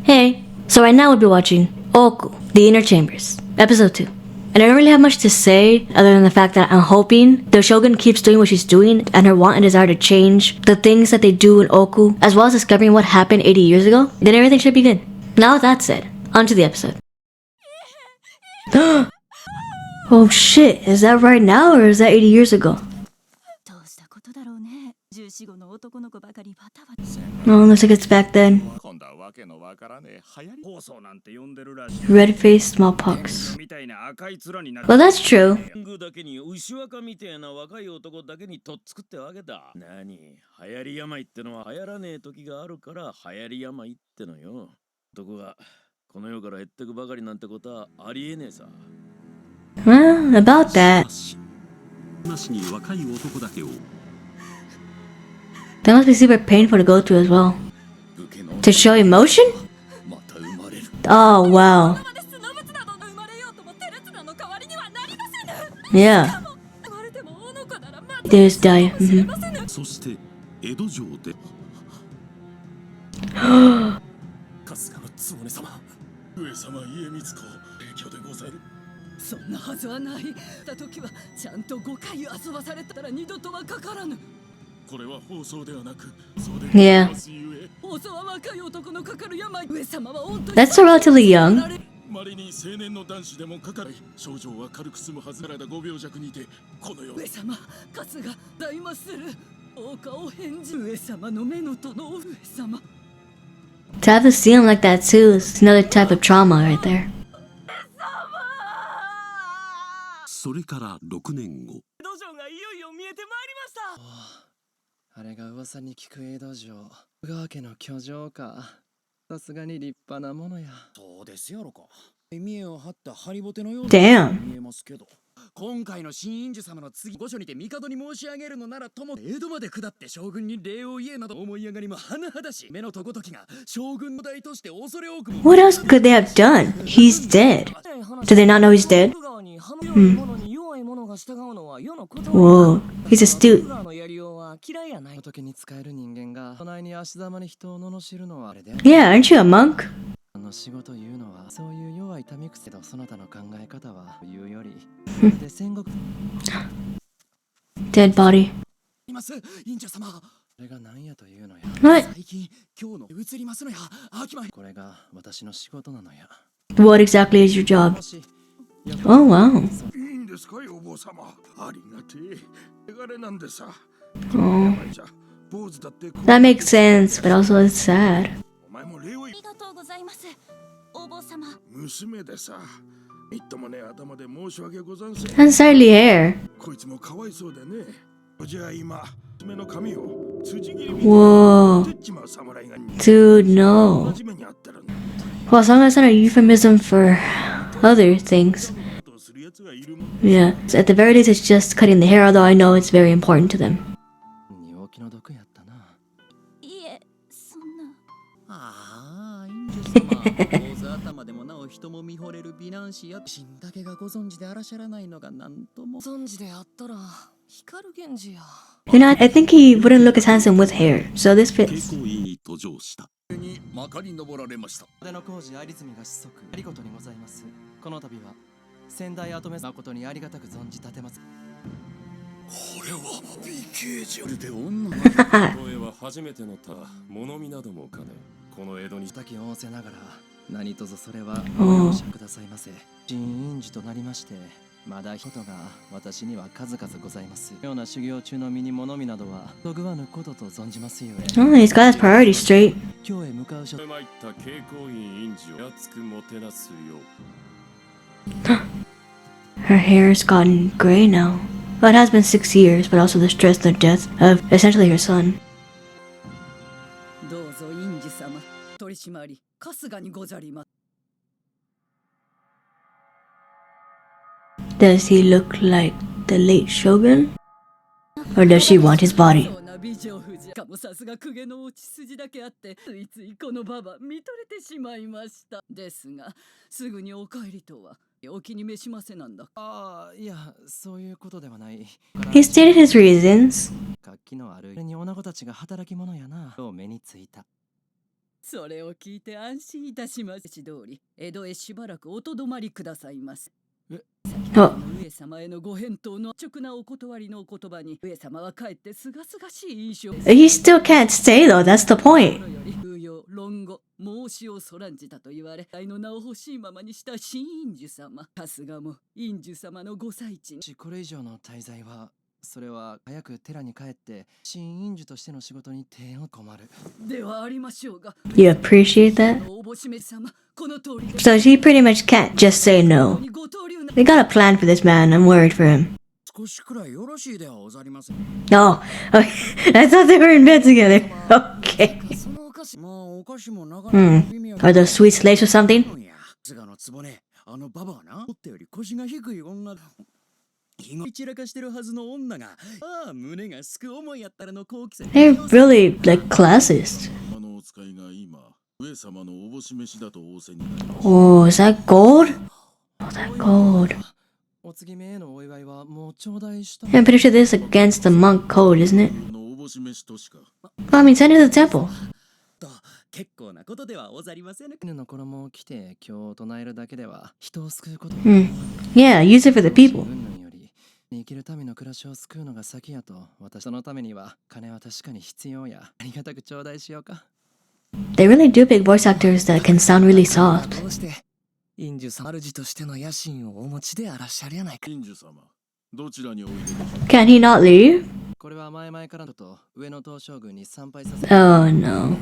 Hey, so right now we'll be watching Ōoku, The Inner Chambers, episode 2. And I don't really have much to say other than the fact that I'm hoping the Shogun keeps doing what she's doing and her want and desire to change the things that they do in Ōoku, as well as discovering what happened 80 years ago, then everything should be good. Now with that said, onto the episode. Oh shit, is that right now or is that 80 years ago? Oh, looks like it's back then. Red-faced smallpox. Well, that's true. Well, about that. That must be super painful to go through as well. To show emotion? Oh, wow. Yeah. There's Dai. Yeah. That's still relatively young. To have to see him like that too is another type of trauma right there. Damn. What else could they have done? He's dead. Do they not know he's dead? Whoa, he's astute. Yeah, aren't you a monk? Dead body. What? What exactly is your job? Oh wow. Oh. That makes sense, but also it's sad. Unsightly hair. Whoa. Dude, no. Well, as long as it's not a euphemism for other things. Yeah, so at the very least it's just cutting the hair, although I know it's very important to them. You know, I think he wouldn't look as handsome with hair, so this fits. Oh, he's got his priorities straight. Her hair's gotten gray now. Well, it has been 6 years, but also the stress and the death of essentially her son. Does he look like the late Shogun? Or does she want his body? He stated his reasons. それを聞いて安心いたします。通り、江戸へしばらくおとどまりくださいます。Oh, 上様へのご返答の直なお断りのお言葉に、上様はかえってすがすがしい印象。he still can't stay though. That's the point. より風よ論語申しをそらんじたと言われ、愛の名を欲しいままにした新院主様。さすがも院主様のご最中。これ以上の滞在は、それは早く寺に帰って新院主としての仕事に手を困る。ではありましょうが。 You appreciate that? おぼしめ様、この通り。 So he pretty much can't just say no. ご登竜な They got a plan for this man. I'm worried for him. 少しくらいよろしいではござりません。 Oh, okay. I thought they were in bed together. Okay. そのお菓子、まあお菓子もなかなか Are those sweet slaves or something? 菅のつぼね、あのババアな、思ったより腰が低い女だ。日頃散らかしてるはずの女が、ああ胸がすく思いやったらの好奇心。 They're really like classist. あのお使いが今、上様のおぼし飯だと仰せになります。 Oh, is that gold? Oh, that gold. お継ぎ目へのお祝いはもう頂戴した。 I'm pretty sure this is against the monk code, isn't it? のおぼし飯としか。 Well, I mean, send it to the temple. と結構なことではござりません。犬の衣を着て今日唱えるだけでは人を救うこと。 Yeah, use it for the people. 云々より生きる民の暮らしを救うのが先やと、私のためには金は確かに必要や。ありがたく頂戴しようか。 They really do pick voice actors that can sound really soft. どうして院主様主としての野心をお持ちであらっしゃるやないか。院主様、どちらにおいででしょう。 Can he not leave? これは前々からだと上野東将軍に参拝させ。 Oh no.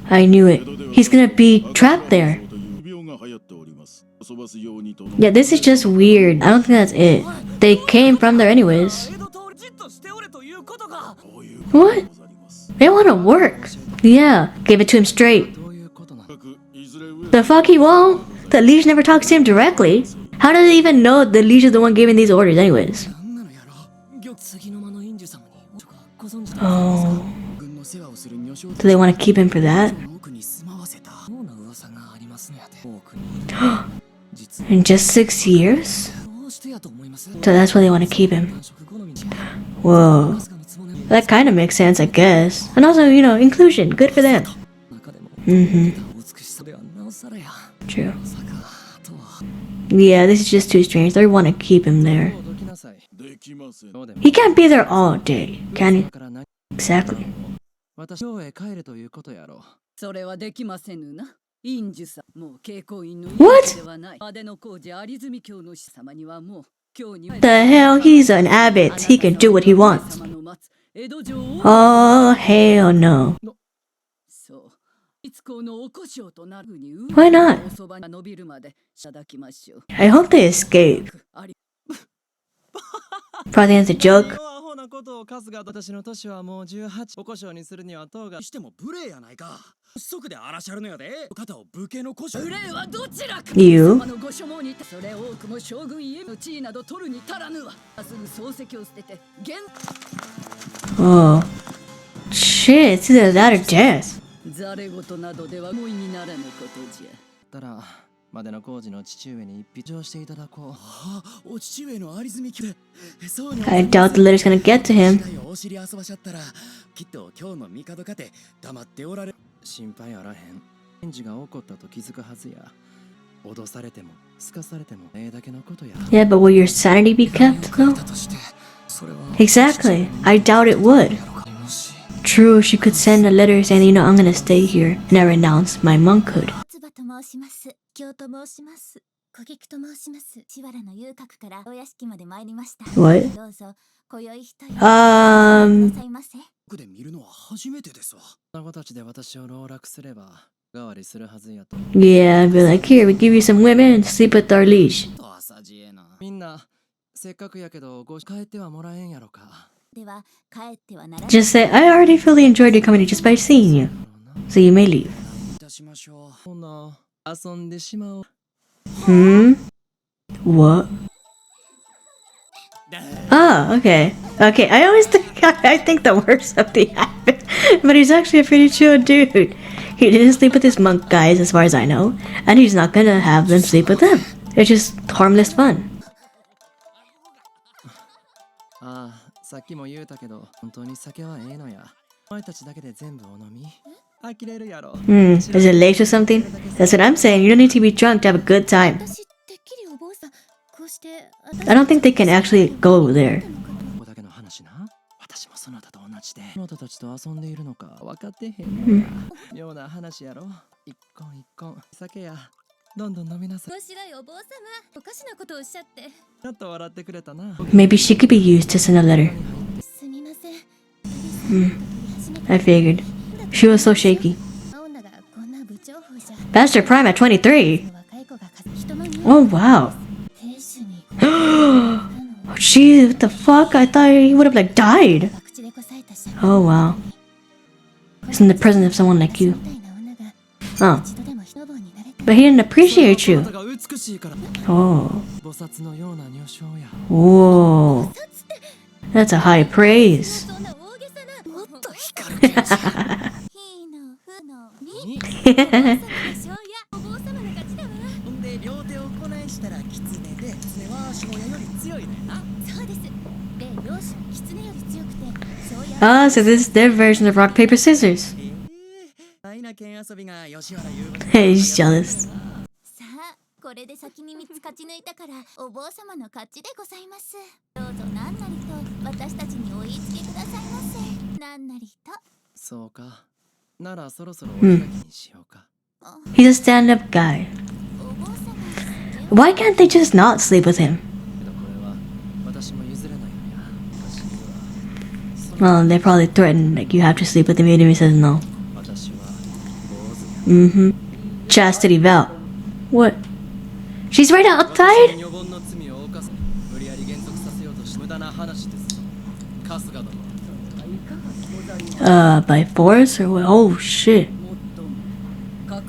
I knew it. He's gonna be trapped there. 病が流行っております。遊ばすようにと。 Yeah, this is just weird. I don't think that's it. They came from there anyways. 江戸通りじっとしておれということか。こういう What? ござります。 They wanna work. Yeah, give it to him straight. どういうことなの？いずれ上 The fuck he won't? The liege never talks to him directly. How does he even know the liege is the one giving these orders anyways? なんなのやろ。玉次の間の院主様にご存知だ。 Oh. 軍の世話をする女将 Do they want to keep him for that? 奥に住まわせたような噂がありますのやで。多くに実 In just 6 years? どうしてやと思います。 So that's why they want to keep him. 食好みに Whoa. 菅のつぼね That kind of makes sense, I guess. And also, you know, inclusion. Good for them. 中でも Mm-hmm. 美しさではなおさらや。 True. まさかとは。 Yeah, this is just too strange. They want to keep him there. どきなさい。できません。どうでも。 He can't be there all day, can he? だから何？ Exactly. 私京へ帰れということやろう。それはできませぬな。院主さん、もう稽古員の What? ではない。阿出の工事有住教の師様にはもう今日に The hell? He's an abbot. He can do what he wants. 様の待つ江戸城を Oh, hell no. そう。いつこのおこしょうとなるに Why not? おそばが伸びるまでいただきましょう。 I hope they escape. あり Probably as a joke. アホなことを春日、私の年はもう18。おこしょうにするには当が。しても無礼やないか。即であらしゃるのやで。肩を武家の古書。無礼はどちらか。 You? 様のご所望にそれ多くも将軍家の地位など取るに足らぬわ。すぐ漱石を捨てて現 Oh. Shit, it's either that or death. ざれ言などでは思いにならぬことじゃ。たら、までの工事の父上に一筆をしていただこう。ああ、お父上の有住家。そうに I doubt the letter's gonna get to him. お尻遊ばしゃったら、きっと今日の帝かて黙っておられ。心配あらへん。返事が起こったと気づくはずや。脅されても、すかされても、だけのことや。 Yeah, but will your sanity be kept, though? だとして、それは Exactly. I doubt it would. もし True, she could send a letter saying, you know, I'm gonna stay here and I renounce my monkhood. つばと申します。京と申します。小菊と申します。しわらの遊郭からお屋敷まで参りました。 What? どうぞ、今宵一人。く Um, ださいませ。僕で見るのは初めてですわ。女子たちで私を籠絡すれば、代わりするはずやと。 yeah, I'd be like, here, we give you some women, sleep with our liege. と朝知恵な。みんな、せっかくやけど、帰ってはもらえんやろか。では、帰ってはならない。 Just say, I already fully enjoyed your company just by seeing you, so you may leave. いたしましょう。ほな、遊んでしまおう。Hmm? What? Oh, okay. Okay, I always think I think the worst of the happened, but he's actually a pretty chill dude. He didn't sleep with his monk guys, as far as I know, and he's not gonna have them sleep with them. It's just harmless fun. ああ、さっきも言うたけど、本当に酒はええのや。お前たちだけで全部お飲み。呆れるやろ。 Is it late or something? That's what I'm saying. You don't need to be drunk to have a good time. 私てっきりお坊さんこうして I don't think they can actually go there. ここだけの話な。私もそなたと同じで、そなたたちと遊んでいるのか分かってへんのや。妙な話やろ。一本一本酒や。どんどん飲みなさい。面白いお坊様おかしなことをおっしゃってちょっと笑ってくれたな。 Maybe she could be used to send a letter. すみません I figured. She was so shaky. 女がこんな部長法じゃ Past her prime at 23. 若い子が人前に Oh wow. 兵士に Gee, what the fuck? I thought he would have like died. 博打でこさえたし Oh wow. It's in the presence of someone like you. みたいな女が Oh. 一度でも人棒になれた But he didn't appreciate you. そなたが美しいから。 Oh. 菩薩のような女性や。 Whoa. That's a high praise. そんな大げさなもっと光るひのふのみお坊様の勝やお坊様の勝ちだわほんで両手をこないしたら狐で狐は庄屋より強いねんな。そうですで両者狐より強くて勝や Ah, so this is their version of rock, paper, scissors. 大な剣遊びが吉原遊馬 Hey, he's jealous. さあこれで先に3つ勝ち抜いたからお坊様の勝ちでございますどうぞ何なりと私たちにお言いつけくださいませ何なりとそうか。ならそろそろお開きにしようか。 He's a stand-up guy. お坊様 Why can't they just not sleep with him? けどこれは私も譲れないのや。私には Well, they probably threatened, like, you have to sleep with him even if he says no. 私は坊主や。 Chastity vow. What? She's right outside? 女房の罪を犯す。無理やり減俗させようとし無駄な話です。春日殿。 By force or what? Oh shit. もっとも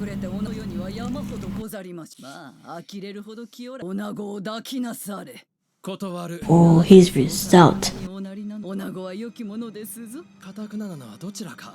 隠れておの世には山ほどござりまし。まあ呆れるほど清ら女子を抱きなされ。断る。 Oh, he's result. おなりなの女子は良きものですぞ。固くなのはどちらか。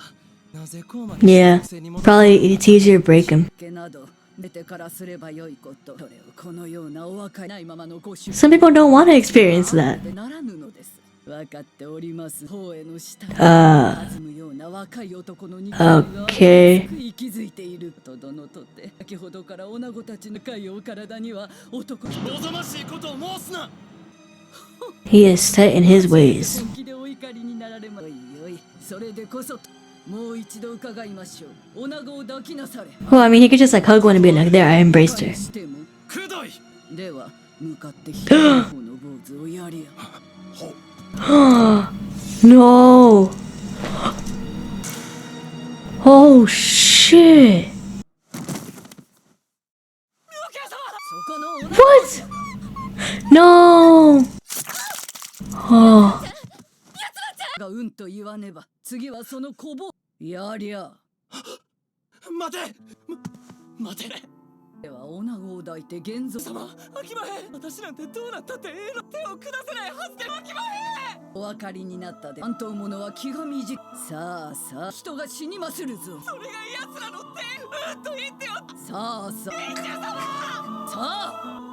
なぜこうま Yeah, probably it's easier to break him. けなど出てからすればよいこと。それをこのようなお若いないままのご主 Some people don't want to experience that. でならぬのです。分かっております方への下に Uh, 弾むような若い男の肉 Okay. 息づいていると殿とって先ほどから女子たちの深いお体には男一人望ましいことを申すな。 he is set in his ways. 本気でお怒りになられまいよいそれでこそもう一度伺いましょう女子を抱きなされ Well, I mean, he could just like hug one and be like, there, I embraced her. してもくどい。では向かって左の方の坊主をやりや No. Oh shit. そこの女 What? No. Oh. がうんと言わねば次はその小坊やりゃ待て待てでは女子を抱いて現像様飽きまへん。私なんてどうなったってええの。手を下せないはずで飽きまへん。お分かりになったで担当者は気が短いさあさあ人が死にまするぞそれが奴らのってうんと言ってよ。さあさあさあ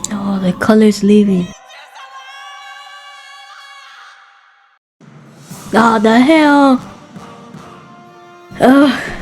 Oh, the color's leaving. Oh, the hell. Ugh.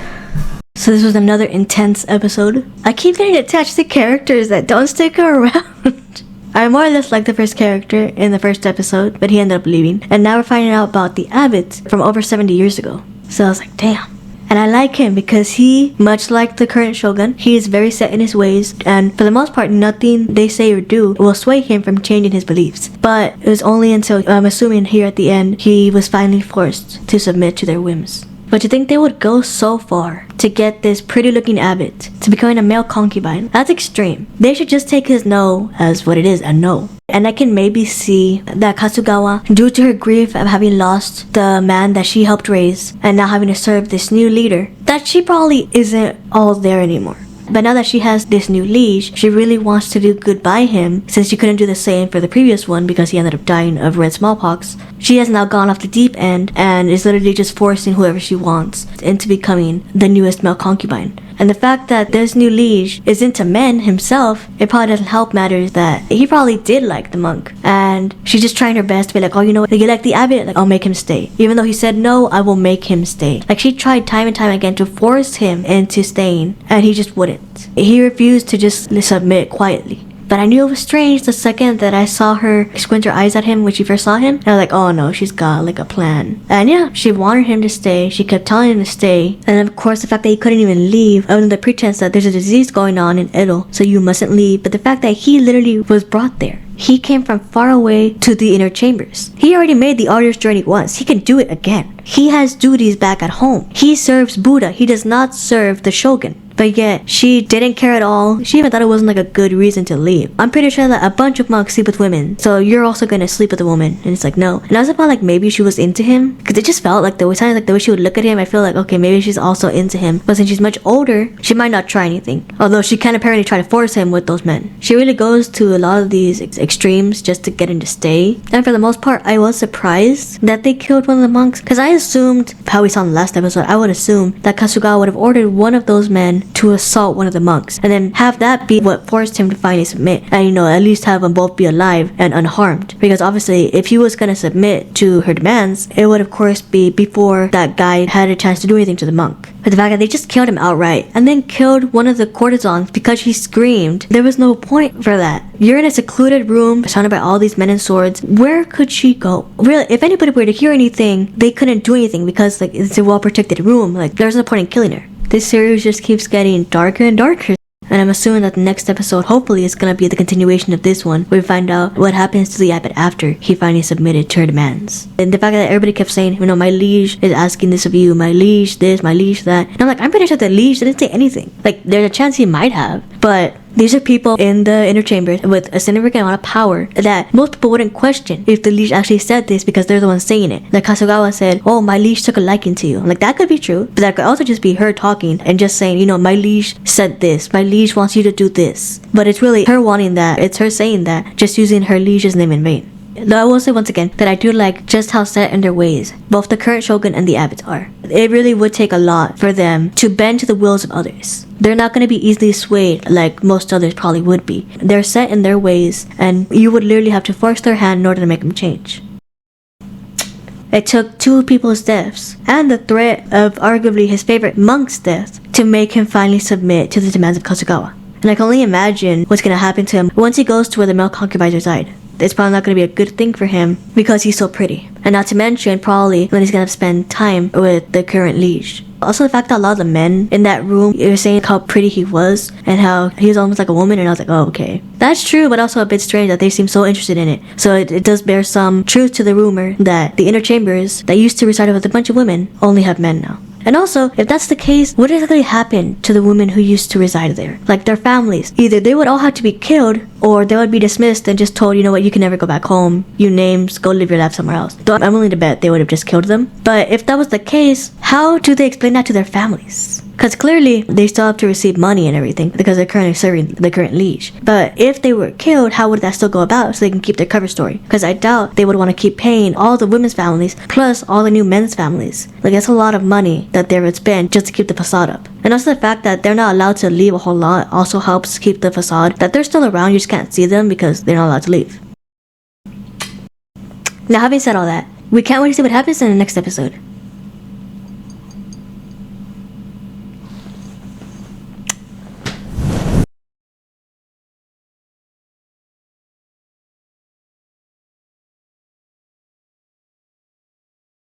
So this was another intense episode. I keep getting attached to characters that don't stick around. I more or less like the first character in the first episode, but he ended up leaving. And now we're finding out about the abbot from over 70 years ago. So I was like, damn. And I like him because he, much like the current shogun, he is very set in his ways, and for the most part, nothing they say or do will sway him from changing his beliefs. But it was only until, I'm assuming here at the end, he was finally forced to submit to their whims. But you think they would go so far to get this pretty looking abbot to becoming a male concubine? That's extreme. They should just take his no as what it is, a no. And I can maybe see that Kasugawa, due to her grief of having lost the man that she helped raise and now having to serve this new leader, that she probably isn't all there anymore. But now that she has this new liege, she really wants to do good by him, since she couldn't do the same for the previous one because he ended up dying of red smallpox. She has now gone off the deep end and is literally just forcing whoever she wants into becoming the newest male concubine. And the fact that this new liege is into men himself, it probably doesn't help matters that he probably did like the monk. And she's just trying her best to be like, oh, you know what, you like the abbot? Like, I'll make him stay. Even though he said no, I will make him stay. Like, she tried time and time again to force him into staying, and he just wouldn't. He refused to just submit quietly. But I knew it was strange the second that I saw her squint her eyes at him when she first saw him. And I was like, oh no, she's got like a plan. And yeah, she wanted him to stay. She kept telling him to stay. And of course, the fact that he couldn't even leave under the pretense that there's a disease going on in Edo, so you mustn't leave. But the fact that he literally was brought there. He came from far away to the inner chambers. He already made the arduous journey once. He can do it again. He has duties back at home. He serves Buddha. He does not serve the Shogun. But yet, she didn't care at all. She even thought it wasn't like a good reason to leave. I'm pretty sure that a bunch of monks sleep with women, so you're also gonna sleep with a woman. And it's like, no. And I was about like, maybe she was into him, because it just felt like the way she would look at him, I feel like, okay, maybe she's also into him. But since she's much older, she might not try anything. Although she can apparently try to force him with those men. She really goes to a lot of these extremes just to get him to stay. And for the most part, I was surprised that they killed one of the monks, because I assumed, how we saw in the last episode, I would assume that Kasugawa would have ordered one of those men to assault one of the monks, and then have that be what forced him to finally submit, and you know, at least have them both be alive and unharmed. Because obviously, if he was gonna submit to her demands, it would of course be before that guy had a chance to do anything to the monk. But the fact that they just killed him outright, and then killed one of the courtesans because she screamed, there was no point for that. You're in a secluded room surrounded by all these men and swords. Where could she go? Really, if anybody were to hear anything, they couldn't do anything because like it's a well-protected room. Like there's no point in killing her. This series just keeps getting darker and darker. And I'm assuming that the next episode hopefully is gonna be the continuation of this one, where we find out what happens to the abbot after he finally submitted to her demands. And the fact that everybody kept saying, you know, my liege is asking this of you, my liege this, my liege that. And I'm like, I'm pretty sure the liege didn't say anything. Like, there's a chance he might have, but these are people in the inner chambers with a significant amount of power that most people wouldn't question if the liege actually said this because they're the ones saying it. Like Kasugawa said, oh, my liege took a liking to you. Like, that could be true, but that could also just be her talking and just saying, you know, my liege said this, my liege wants you to do this. But it's really her wanting that, it's her saying that, just using her liege's name in vain. Though I will say once again that I do like just how set in their ways both the current shogun and the abbots are. It really would take a lot for them to bend to the wills of others. They're not going to be easily swayed like most others probably would be. They're set in their ways, and you would literally have to force their hand in order to make them change. It took 2 people's deaths and the threat of arguably his favorite monk's death to make him finally submit to the demands of Kasugawa. And I can only imagine what's going to happen to him once he goes to where the male concubines reside. It's probably not going to be a good thing for him because he's so pretty. And not to mention probably when he's going to spend time with the current liege. Also the fact that a lot of the men in that room were saying how pretty he was and how he was almost like a woman, and I was like, oh, okay. That's true, but also a bit strange that they seem so interested in it. So it does bear some truth to the rumor that the inner chambers that used to reside with a bunch of women only have men now. And also, if that's the case, what exactly happened to the women who used to reside there? Like their families. Either they would all have to be killed, or they would be dismissed and just told, you know what, you can never go back home. You names, go live your life somewhere else. Though I'm willing to bet they would have just killed them. But if that was the case, how do they explain that to their families? Because clearly, they still have to receive money and everything because they're currently serving the current liege. But if they were killed, how would that still go about so they can keep their cover story? Because I doubt they would want to keep paying all the women's families plus all the new men's families. Like, that's a lot of money that they would spend just to keep the facade up. And also the fact that they're not allowed to leave a whole lot also helps keep the facade. That they're still around, you just can't see them because they're not allowed to leave. Now, having said all that, we can't wait to see what happens in the next episode.